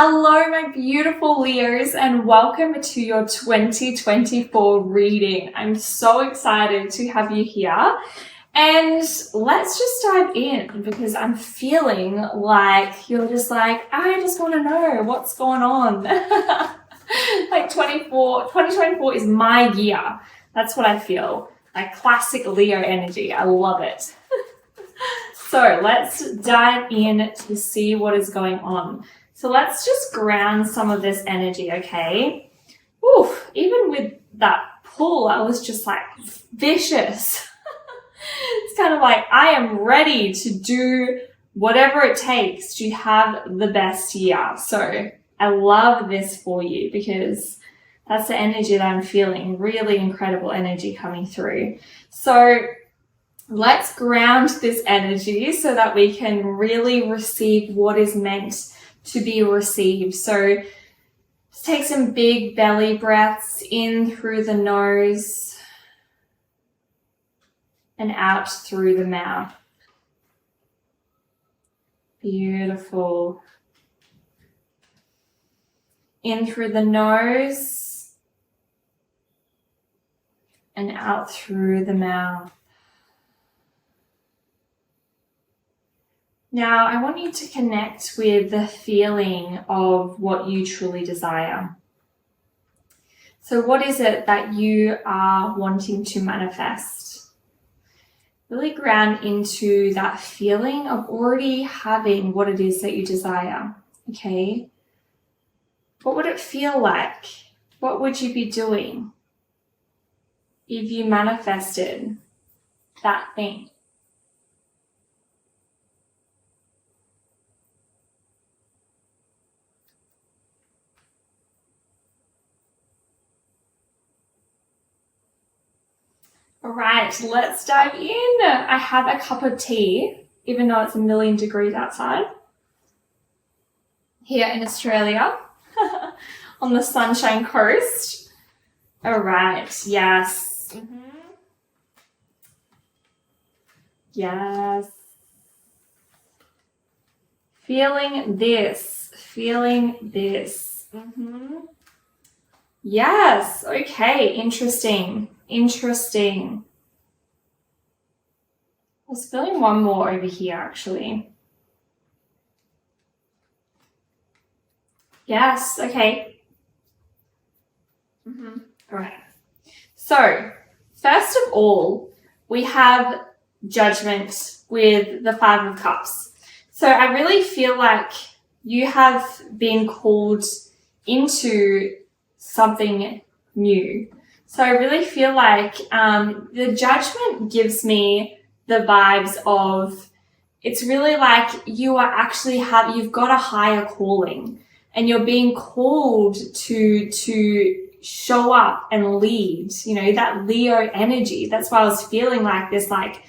Hello, my beautiful Leos, and welcome to your 2024 reading. I'm so excited to have you here. And let's just dive in because I'm feeling like you're just like, I just want to know what's going on. Like 2024 is my year. That's what I feel. Like classic Leo energy. I love it. So let's dive in to see what is going on. So let's just ground some of this energy, okay? Oof, even with that pull, I was just like vicious. It's kind of like, I am ready to do whatever it takes to have the best year. So I love this for you because that's the energy that I'm feeling. Really incredible energy coming through. So let's ground this energy so that we can really receive what is meant to be received. So just take some big belly breaths in through the nose and out through the mouth. Beautiful. In through the nose and out through the mouth. Now, I want you to connect with the feeling of what you truly desire. So what is it that you are wanting to manifest? Really ground into that feeling of already having what it is that you desire, okay? What would it feel like? What would you be doing if you manifested that thing? All right, let's dive in. I have a cup of tea, even though it's 1,000,000 degrees outside here in Australia on the Sunshine Coast. All right, yes. Yes. Feeling this. Yes, okay, interesting. I was feeling one more over here, actually. Yes, okay. All right. So, first of all, we have Judgment with the 5 of Cups. So I really feel like you have been called into something new. So I really feel like the Judgment gives me the vibes of, it's really like you are actually you've got a higher calling and you're being called to show up and lead, you know, that Leo energy. That's why I was feeling like this, like,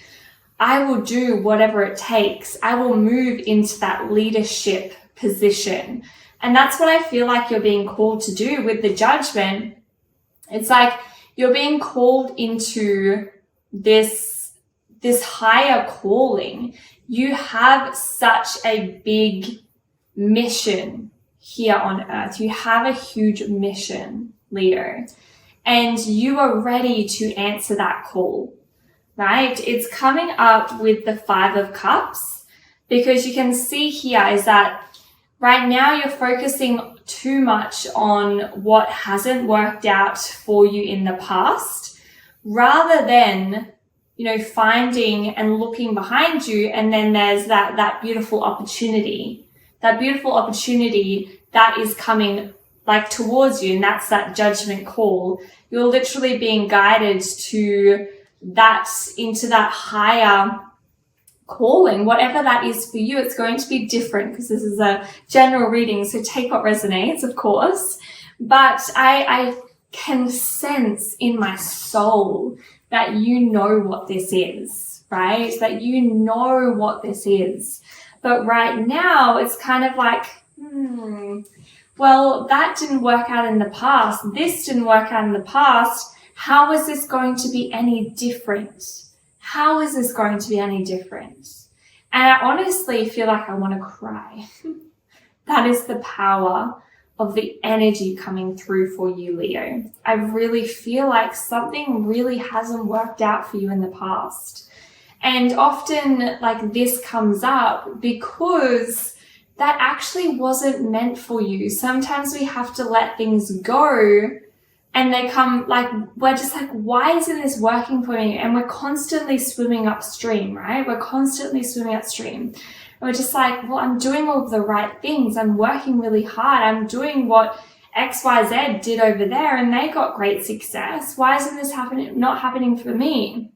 I will do whatever it takes. I will move into that leadership position. And that's what I feel like you're being called to do with the Judgment. It's like you're being called into this higher calling. You have such a big mission here on earth. You have a huge mission, Leo, and you are ready to answer that call, right? It's coming up with the 5 of Cups because you can see here is that right now you're focusing too much on what hasn't worked out for you in the past, rather than, you know, finding and looking behind you. And then there's that beautiful opportunity that is coming like towards you. And that's that Judgment call. You're literally being guided to that, into that higher calling, whatever that is for you. It's going to be different because this is a general reading, so take what resonates, of course. But I can sense in my soul that you know what this is, right? That you know what this is. But right now it's kind of like, well, that didn't work out in the past. This didn't work out in the past. How is this going to be any different? How is this going to be any different? And I honestly feel like I want to cry That is the power of the energy coming through for you, Leo. I really feel like something really hasn't worked out for you in the past. And often like this comes up because that actually wasn't meant for you. Sometimes we have to let things go, and they come like, we're just like, why isn't this working for me? And we're constantly swimming upstream, right? We're constantly swimming upstream. And we're just like, well, I'm doing all of the right things. I'm working really hard. I'm doing what XYZ did over there and they got great success. Why isn't this not happening for me?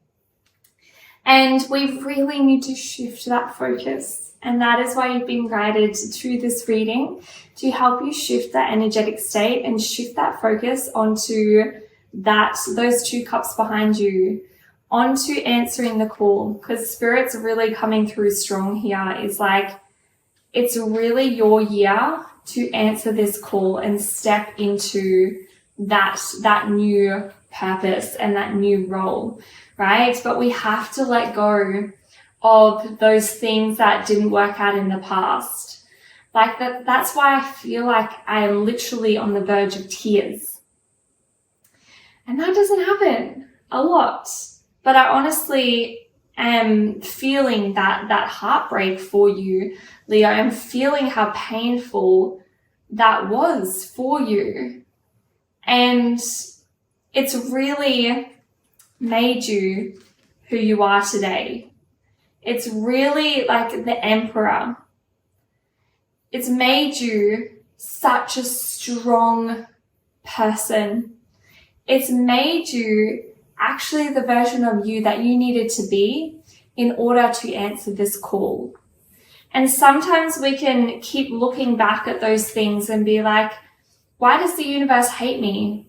And we really need to shift that focus. And that is why you've been guided to this reading, to help you shift that energetic state and shift that focus onto those 2 cups behind you, onto answering the call. Because Spirit's really coming through strong here. Is like, it's really your year to answer this call and step into that new purpose and that new role, right? But we have to let go of those things that didn't work out in the past. Like that's why I feel like I am literally on the verge of tears. And that doesn't happen a lot. But I honestly am feeling that heartbreak for you, Leo. I'm feeling how painful that was for you. And it's really made you who you are today. It's really like the Emperor. It's made you such a strong person. It's made you actually the version of you that you needed to be in order to answer this call. And sometimes we can keep looking back at those things and be like, why does the universe hate me?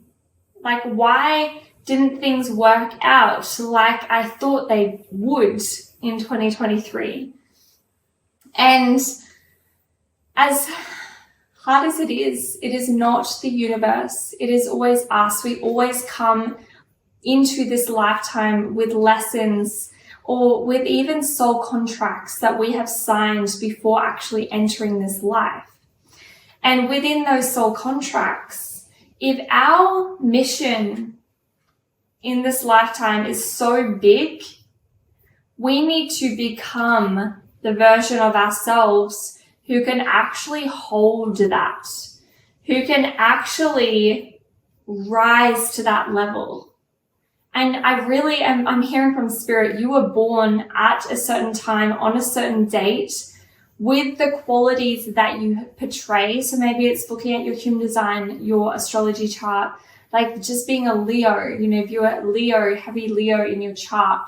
Like, why didn't things work out like I thought they would in 2023? And as hard as it is not the universe. It is always us. We always come into this lifetime with lessons or with even soul contracts that we have signed before actually entering this life. And within those soul contracts, if our mission in this lifetime is so big, we need to become the version of ourselves who can actually hold that, who can actually rise to that level. And I'm hearing from Spirit, you were born at a certain time on a certain date with the qualities that you portray. So maybe it's looking at your human design, your astrology chart, like just being a Leo, if you're a Leo, heavy Leo in your chart,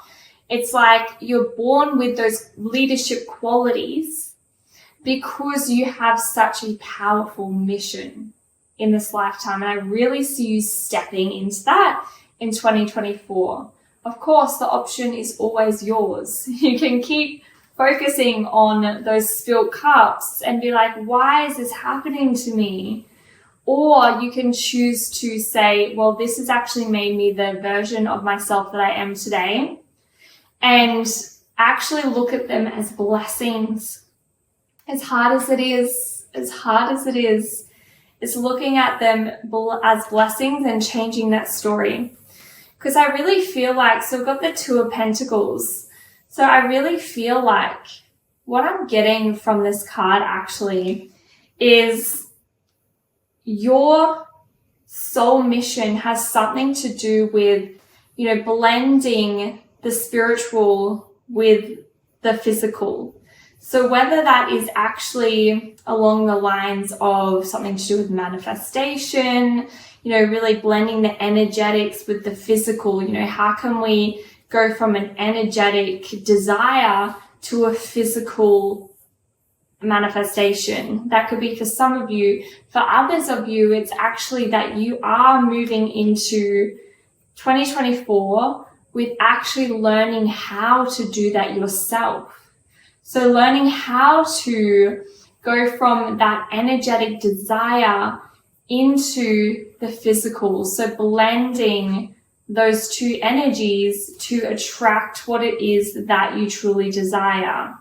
it's like you're born with those leadership qualities because you have such a powerful mission in this lifetime. And I really see you stepping into that in 2024. Of course, the option is always yours. You can keep focusing on those spilt cups and be like, why is this happening to me? Or you can choose to say, well, this has actually made me the version of myself that I am today, and actually look at them as blessings. As hard as it is, it's looking at them as blessings and changing that story. Because I really feel like, so I've got the Two of Pentacles. So I really feel like what I'm getting from this card actually is your soul mission has something to do with, blending the spiritual with the physical. So whether that is actually along the lines of something to do with manifestation, really blending the energetics with the physical, how can we go from an energetic desire to a physical manifestation? That could be for some of you. For others of you, it's actually that you are moving into 2024 with actually learning how to do that yourself. So learning how to go from that energetic desire into the physical. So blending those two energies to attract what it is that you truly desire.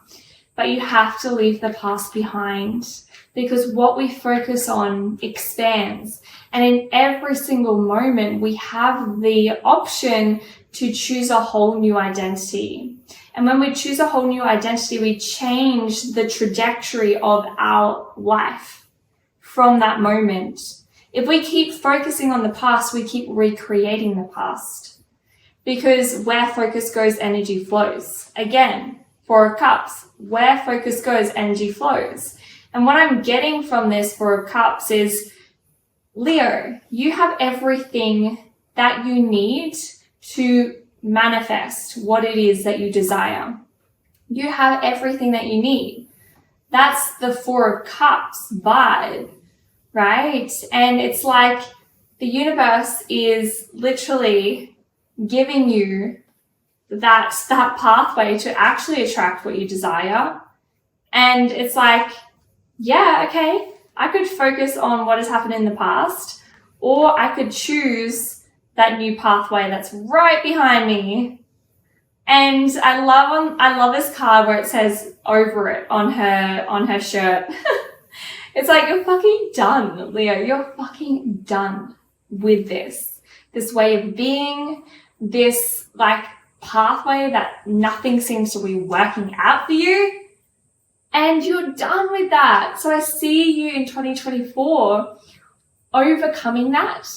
But you have to leave the past behind. because what we focus on expands. And in every single moment, we have the option to choose a whole new identity. And when we choose a whole new identity, we change the trajectory of our life from that moment. If we keep focusing on the past, we keep recreating the past. Because where focus goes, energy flows. Again, Four of Cups, where focus goes, energy flows. And what I'm getting from this Four of Cups is, Leo, you have everything that you need to manifest what it is that you desire. You have everything that you need. That's the Four of Cups vibe, right? And it's like the universe is literally giving you that pathway to actually attract what you desire. And it's like, yeah, okay, I could focus on what has happened in the past, or I could choose that new pathway that's right behind me. And I love this card where it says over it on her shirt. It's like, you're fucking done, Leo. You're fucking done with this way of being, this like pathway that nothing seems to be working out for you. And you're done with that. So I see you in 2024 overcoming that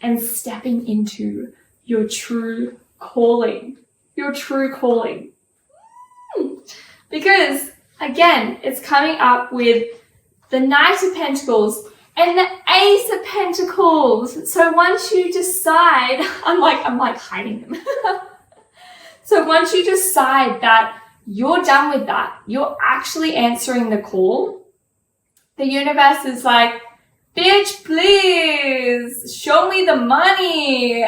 and stepping into your true calling. Your true calling. Because, again, it's coming up with the Knight of Pentacles and the Ace of Pentacles. So once you decide, I'm like hiding them. So once you decide that you're done with that, you're actually answering the call, the universe is like, bitch, please, show me the money.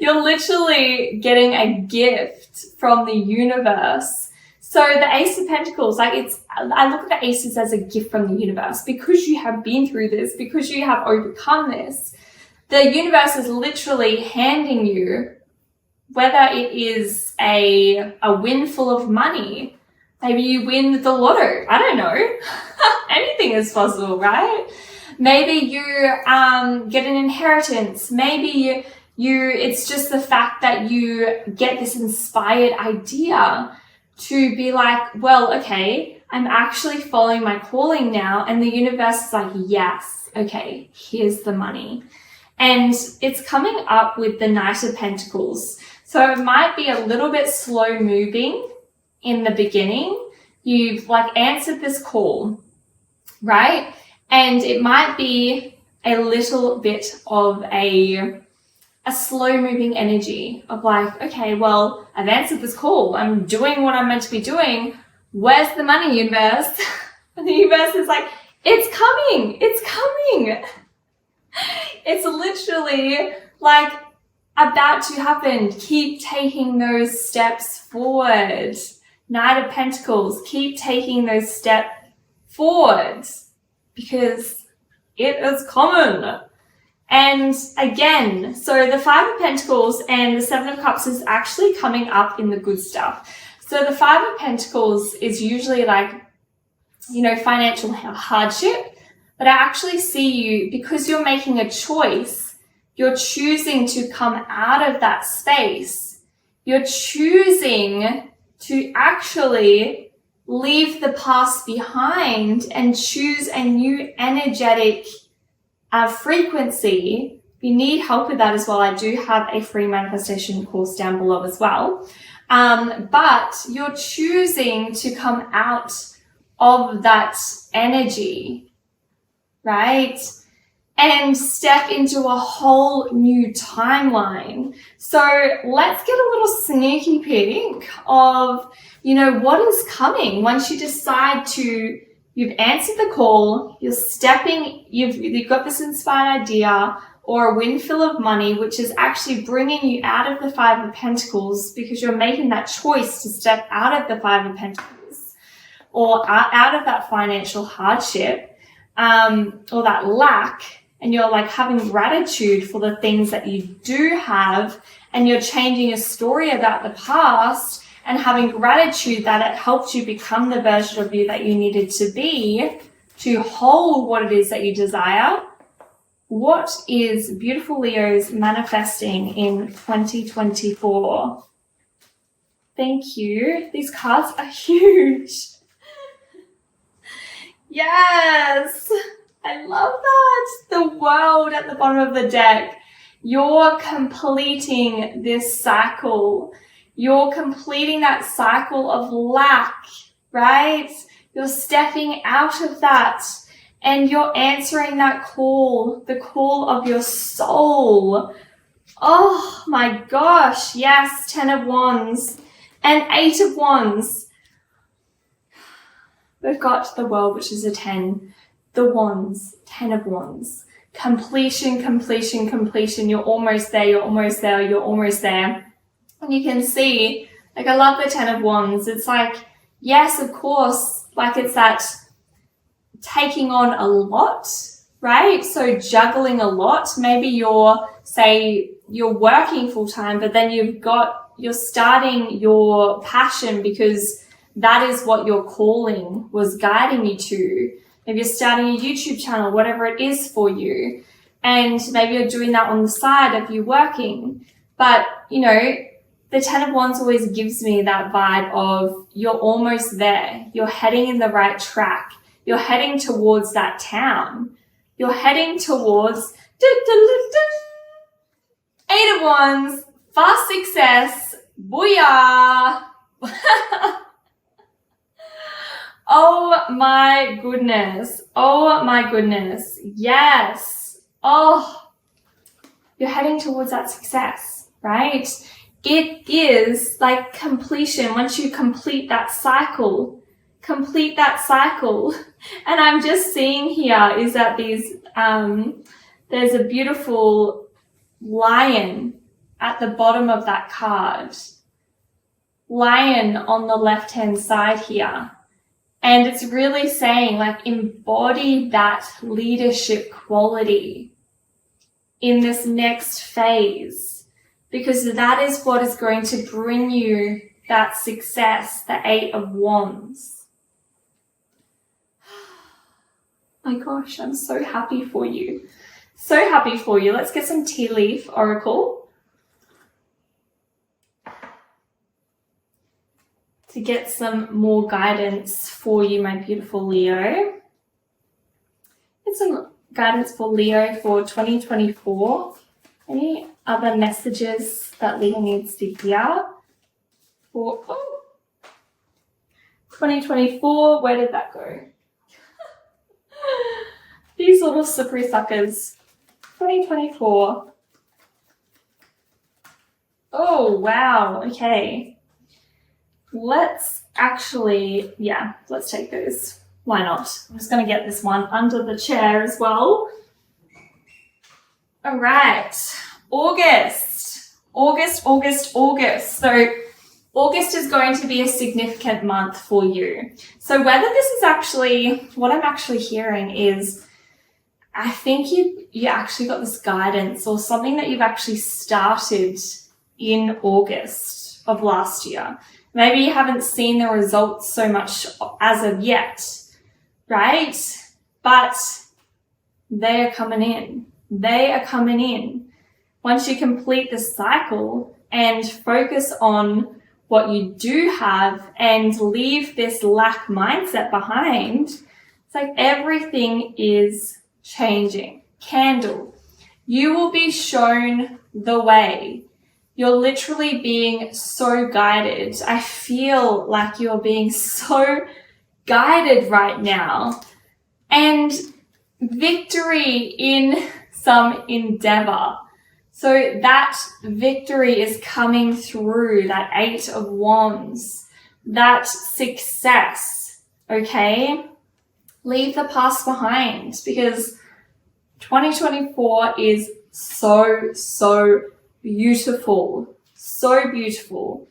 You're literally getting a gift from the universe. So the Ace of Pentacles, I look at the aces as a gift from the universe because you have been through this, because you have overcome this. The universe is literally handing you, whether it is a windfall of money, maybe you win the lotto, I don't know. Anything is possible, right? Maybe you get an inheritance. Maybe it's just the fact that you get this inspired idea to be like, well, okay, I'm actually following my calling now. And the universe is like, yes, okay, here's the money. And it's coming up with the Knight of Pentacles. So it might be a little bit slow moving in the beginning. You've like answered this call, right? And it might be a little bit of a slow moving energy of like, okay, well, I've answered this call. I'm doing what I'm meant to be doing. Where's the money, universe? And the universe is like, it's coming. It's coming. It's literally like about to happen. Keep taking those steps forward. Knight of Pentacles, keep taking those steps forward because it is common. And again, so the Five of Pentacles and the Seven of Cups is actually coming up in the good stuff. So the Five of Pentacles is usually like, financial hardship, but I actually see you, because you're making a choice, you're choosing to come out of that space. You're choosing to actually leave the past behind and choose a new energetic frequency. If you need help with that as well, I do have a free manifestation course down below as well. But you're choosing to come out of that energy, right? And step into a whole new timeline. So let's get a little sneaky peek of, what is coming once you decide you've answered the call, you've got this inspired idea or a windfall of money, which is actually bringing you out of the Five of Pentacles because you're making that choice to step out of the Five of Pentacles or out of that financial hardship, or that lack. And you're like having gratitude for the things that you do have, and you're changing your story about the past, and having gratitude that it helped you become the version of you that you needed to be to hold what it is that you desire. What is beautiful Leos manifesting in 2024? Thank you. These cards are huge. Yes, I love that. The world at the bottom of the deck. You're completing this cycle. You're completing that cycle of lack, right? You're stepping out of that and you're answering that call, the call of your soul. Oh my gosh, yes, 10 of Wands and 8 of Wands. We've got the World, which is a 10, the Wands, 10 of Wands. Completion, completion, completion. You're almost there, you're almost there, you're almost there. And you can see, like, I love the 10 of Wands. It's like, yes, of course, like it's that taking on a lot, right? So juggling a lot. Maybe you're working full time, but then you're starting your passion because that is what your calling was guiding you to. Maybe you're starting a YouTube channel, whatever it is for you. And maybe you're doing that on the side of you working. But, you know, the 10 of Wands always gives me that vibe of you're almost there. You're heading in the right track. You're heading towards that town. You're heading towards 8 of Wands, fast success, booyah. Oh my goodness. Oh my goodness. Yes. Oh, you're heading towards that success, right? It is like completion. Once you complete that cycle. And I'm just seeing here is that there's a beautiful lion at the bottom of that card. Lion on the left-hand side here. And it's really saying, like, embody that leadership quality in this next phase, because that is what is going to bring you that success, the 8 of Wands. My gosh, I'm so happy for you. So happy for you. Let's get some tea leaf oracle to get some more guidance for you, my beautiful Leo. Get some guidance for Leo for 2024. Any other messages that Leo needs to hear for 2024? Where did that go? These little slippery suckers. 2024. Oh, wow. Okay. Let's take those. Why not? I'm just going to get this one under the chair as well. All right. August. So August is going to be a significant month for you. So whether this is actually, what I'm actually hearing is, I think you actually got this guidance or something that you've actually started in August of last year. Maybe you haven't seen the results so much as of yet, right? But they are coming in. They are coming in. Once you complete the cycle and focus on what you do have and leave this lack mindset behind, it's like everything is changing. Candle. You will be shown the way. You're literally being so guided. I feel like you're being so guided right now. And victory in some endeavor. So that victory is coming through, that 8 of Wands, that success, okay? Leave the past behind, because 2024 is so beautiful. So beautiful.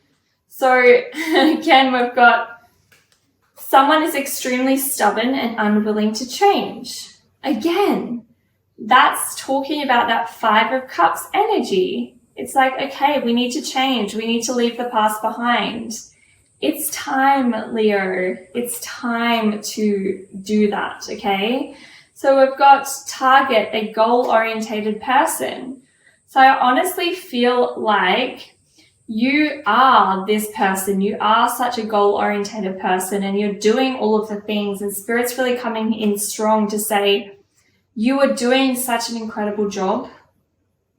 So again, we've got someone is extremely stubborn and unwilling to change. Again, that's talking about that 5 of Cups energy. It's like, okay, we need to change. We need to leave the past behind. It's time, Leo. It's time to do that, okay? So we've got target, a goal-orientated person. So I honestly feel like you are this person. You are such a goal-orientated person, and you're doing all of the things, and Spirit's really coming in strong to say, you are doing such an incredible job.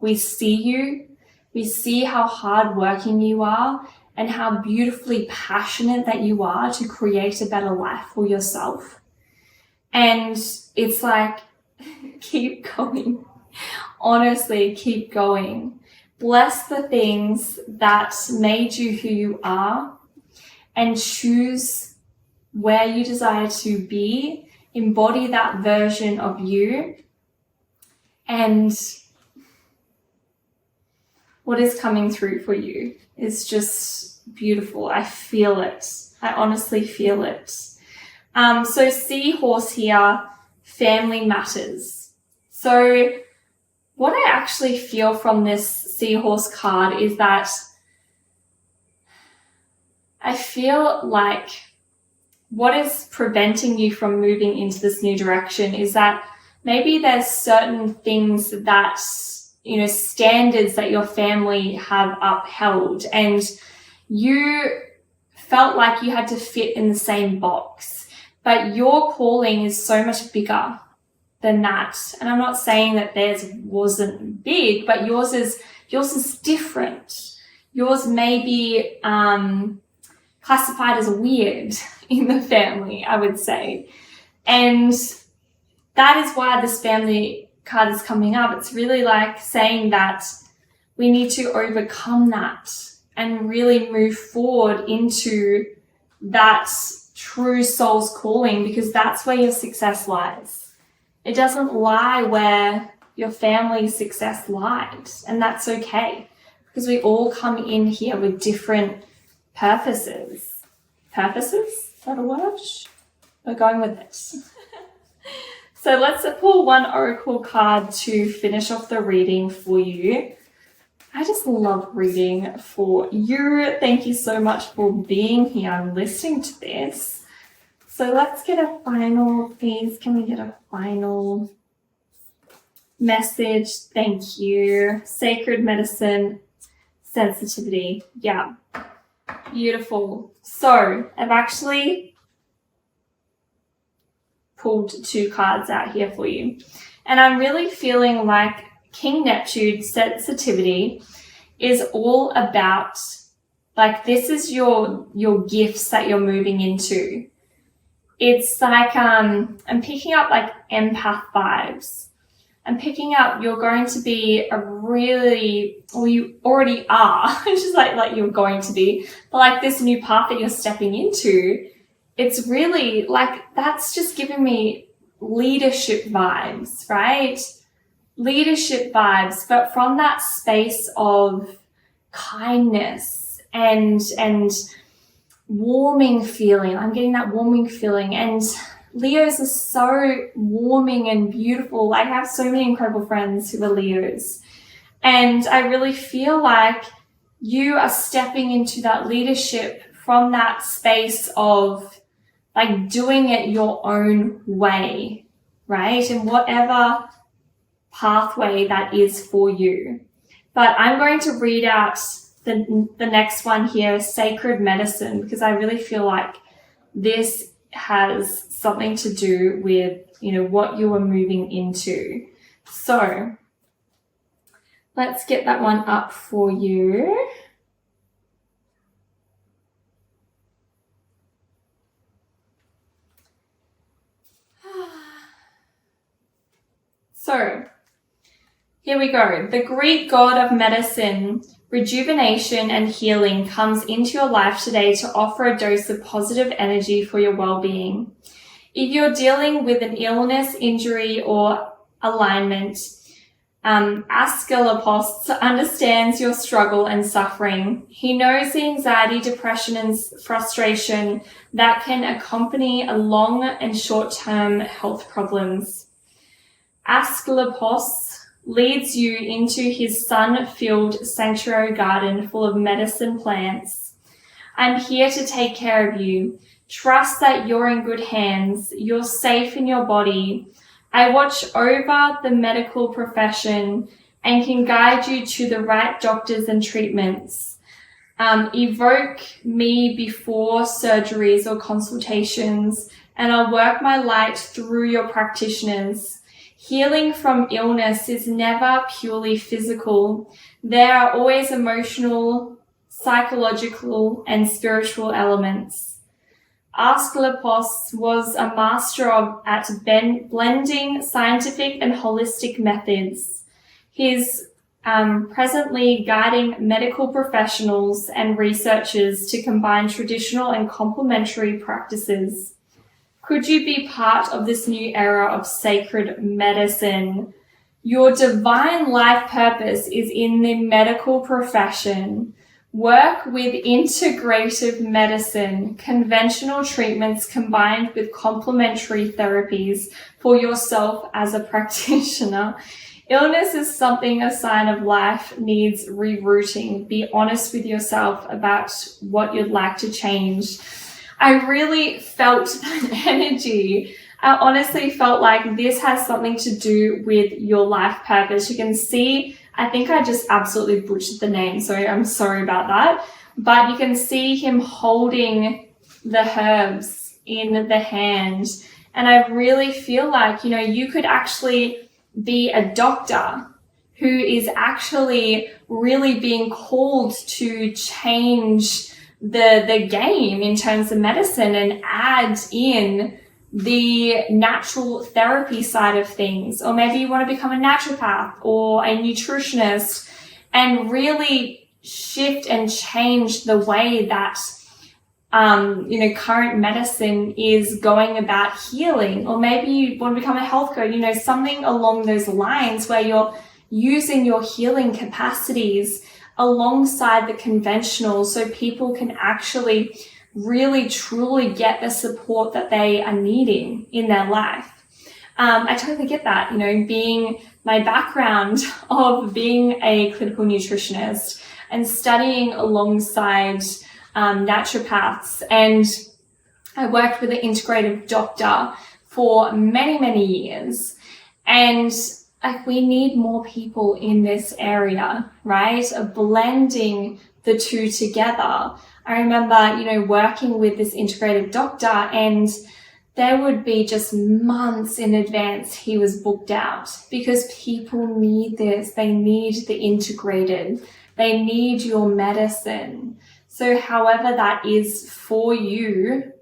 We see you. We see how hardworking you are and how beautifully passionate that you are to create a better life for yourself. And it's like, keep going. Honestly, keep going. Bless the things that made you who you are and choose where you desire to be. Embody that version of you. And what is coming through for you is just beautiful. I feel it. I honestly feel it. So seahorse here, family matters. So what I actually feel from this seahorse card is that I feel like what is preventing you from moving into this new direction is that maybe there's certain things that, you know, standards that your family have upheld, and you felt like you had to fit in the same box. But your calling is so much bigger than that. And I'm not saying that theirs wasn't big, but yours is different. Yours may be classified as weird in the family, I would say. And that is why this family card is coming up. It's really like saying that we need to overcome that and really move forward into that true soul's calling, because that's where your success lies. It doesn't lie where your family's success lied, and that's okay, because we all come in here with different purposes. Purposes? Is that a word? We're going with it. So let's pull one oracle card to finish off the reading for you. I just love reading for you. Thank you so much for being here and listening to this. So let's get a final, please. Can we get a final message? Thank you. Sacred medicine, sensitivity. Yeah. Beautiful. So I've actually pulled 2 cards out here for you. And I'm really feeling like King Neptune sensitivity is all about, like, this is your gifts that you're moving into. It's like, I'm picking up like empath vibes. I'm picking up you're going to be a really, well, you already are, it's just like you're going to be, but like this new path that you're stepping into, it's really like, that's just giving me leadership vibes, right? Leadership vibes, but from that space of kindness and warming feeling. I'm getting that warming feeling, and Leos are so warming and beautiful. I have so many incredible friends who are Leos, and I really feel like you are stepping into that leadership from that space of like doing it your own way, right? And whatever pathway that is for you. But I'm going to read out the next one here, sacred medicine, because I really feel like this has something to do with, you know, what you are moving into. So let's get that one up for you. So here we go. The Greek god of medicine, rejuvenation and healing comes into your life today to offer a dose of positive energy for your well-being. If you're dealing with an illness, injury, or alignment, Asclepios understands your struggle and suffering. He knows the anxiety, depression, and frustration that can accompany a long and short-term health problems. Asclepios leads you into his sun-filled sanctuary garden full of medicine plants. I'm here to take care of you. Trust that you're in good hands. You're safe in your body. I watch over the medical profession and can guide you to the right doctors and treatments. Evoke me before surgeries or consultations, and I'll work my light through your practitioners. Healing from illness is never purely physical. There are always emotional, psychological, and spiritual elements. Asclepios was a master at blending scientific and holistic methods. He's presently guiding medical professionals and researchers to combine traditional and complementary practices. Could you be part of this new era of sacred medicine? Your divine life purpose is in the medical profession. Work with integrative medicine, conventional treatments combined with complementary therapies for yourself as a practitioner. Illness is something, a sign of life, needs rerouting. Be honest with yourself about what you'd like to change. I really felt that energy. I honestly felt like this has something to do with your life purpose. You can see, I think I just absolutely butchered the name, so I'm sorry about that. But you can see him holding the herbs in the hand. And I really feel like, you could actually be a doctor who is actually really being called to change the game in terms of medicine and add in the natural therapy side of things. Or maybe you want to become a naturopath or a nutritionist and really shift and change the way that current medicine is going about healing. Or maybe you want to become a health coach, something along those lines where you're using your healing capacities alongside the conventional so people can actually really truly get the support that they are needing in their life. I totally get that, being my background of being a clinical nutritionist and studying alongside naturopaths, and I worked with an integrative doctor for many, many years, and we need more people in this area, right? Of blending the two together. I remember, working with this integrative doctor, and there would be just months in advance he was booked out because people need this. They need the integrated. They need your medicine. So however that is for you,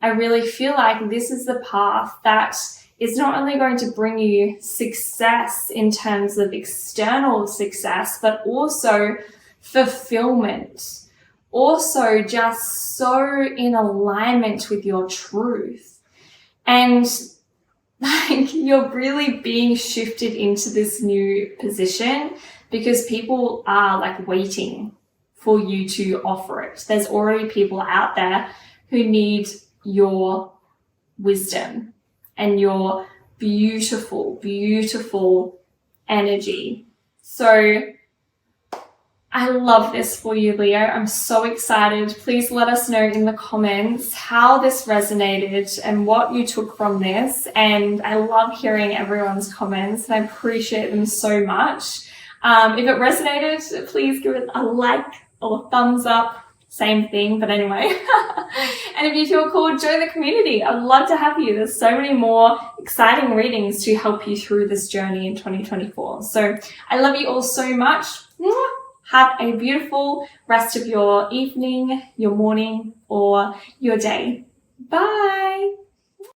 I really feel like this is the path that is not only going to bring you success in terms of external success, but also fulfillment. Also just so in alignment with your truth. And you're really being shifted into this new position because people are waiting for you to offer it. There's already people out there who need your wisdom and your beautiful, beautiful energy. So I love this for you, Leo. I'm so excited. Please let us know in the comments how this resonated and what you took from this. And I love hearing everyone's comments, and I appreciate them so much. If it resonated, please give it a like or a thumbs up. Same thing, but anyway. And if you feel called, join the community. I'd love to have you. There's so many more exciting readings to help you through this journey in 2024. So I love you all so much. Have a beautiful rest of your evening, your morning, or your day. Bye.